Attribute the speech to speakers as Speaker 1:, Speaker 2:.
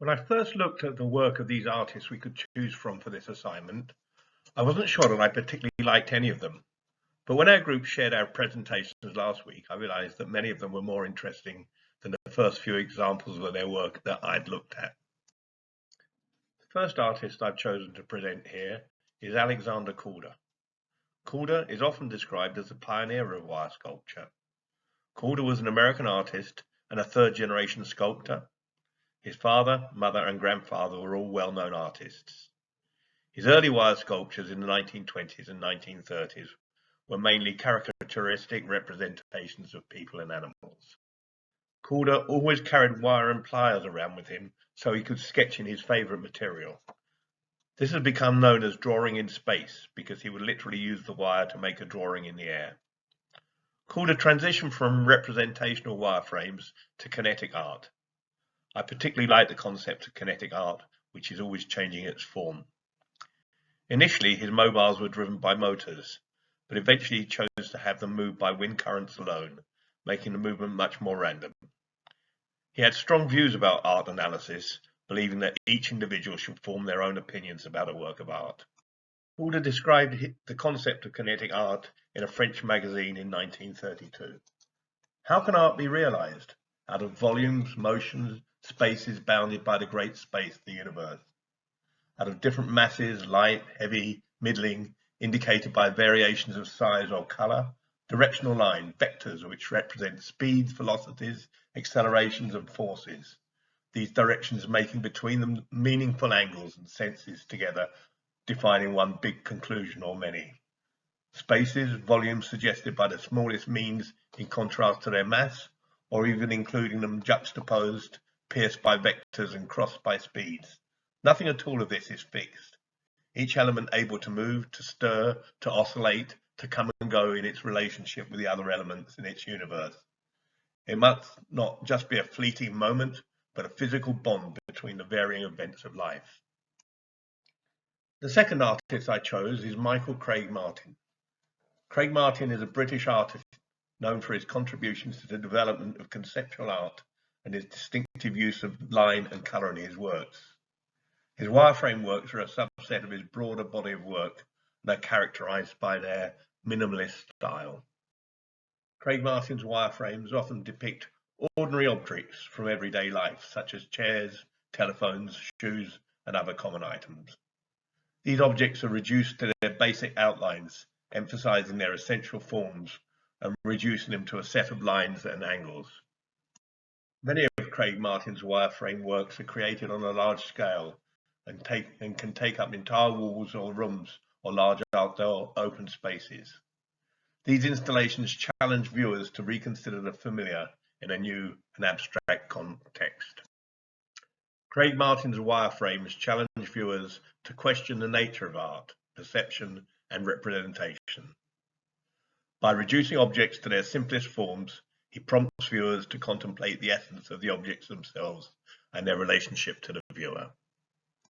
Speaker 1: When I first looked at the work of these artists we could choose from for this assignment, I wasn't sure that I particularly liked any of them. But when our group shared our presentations last week, I realized that many of them were more interesting than the first few examples of their work that I'd looked at. The first artist I've chosen to present here is Alexander Calder. Calder is often described as the pioneer of wire sculpture. Calder was an American artist and a third-generation sculptor. His father, mother, and grandfather were all well-known artists. His early wire sculptures in the 1920s and 1930s were mainly caricaturistic representations of people and animals. Calder always carried wire and pliers around with him so he could sketch in his favorite material. This has become known as drawing in space because he would literally use the wire to make a drawing in the air. Calder transitioned from representational wireframes to kinetic art. I particularly like the concept of kinetic art, which is always changing its form. Initially, his mobiles were driven by motors, but eventually he chose to have them moved by wind currents alone, making the movement much more random. He had strong views about art analysis, believing that each individual should form their own opinions about a work of art. Calder described the concept of kinetic art in a French magazine in 1932. How can art be realized? Out of volumes, motions, spaces bounded by the great space, the universe. Out of different masses, light, heavy, middling, indicated by variations of size or color, directional line, vectors which represent speeds, velocities, accelerations and forces. These directions making between them meaningful angles and senses together, defining one big conclusion or many. Spaces, volumes suggested by the smallest means in contrast to their mass, or even including them juxtaposed, pierced by vectors and crossed by speeds. Nothing at all of this is fixed. Each element able to move, to stir, to oscillate, to come and go in its relationship with the other elements in its universe. It must not just be a fleeting moment, but a physical bond between the varying events of life. The second artist I chose is Michael Craig Martin. Craig Martin is a British artist known for his contributions to the development of conceptual art and his distinctive use of line and colour in his works. His wireframe works are a subset of his broader body of work and are characterised by their minimalist style. Craig Martin's wireframes often depict ordinary objects from everyday life, such as chairs, telephones, shoes, and other common items. These objects are reduced to their basic outlines, emphasizing their essential forms and reducing them to a set of lines and angles. Many of Craig Martin's wireframe works are created on a large scale and can take up entire walls or rooms or large outdoor open spaces. These installations challenge viewers to reconsider the familiar in a new and abstract context. Craig Martin's wireframes challenge viewers to question the nature of art, perception, and representation. By reducing objects to their simplest forms, he prompts viewers to contemplate the essence of the objects themselves and their relationship to the viewer.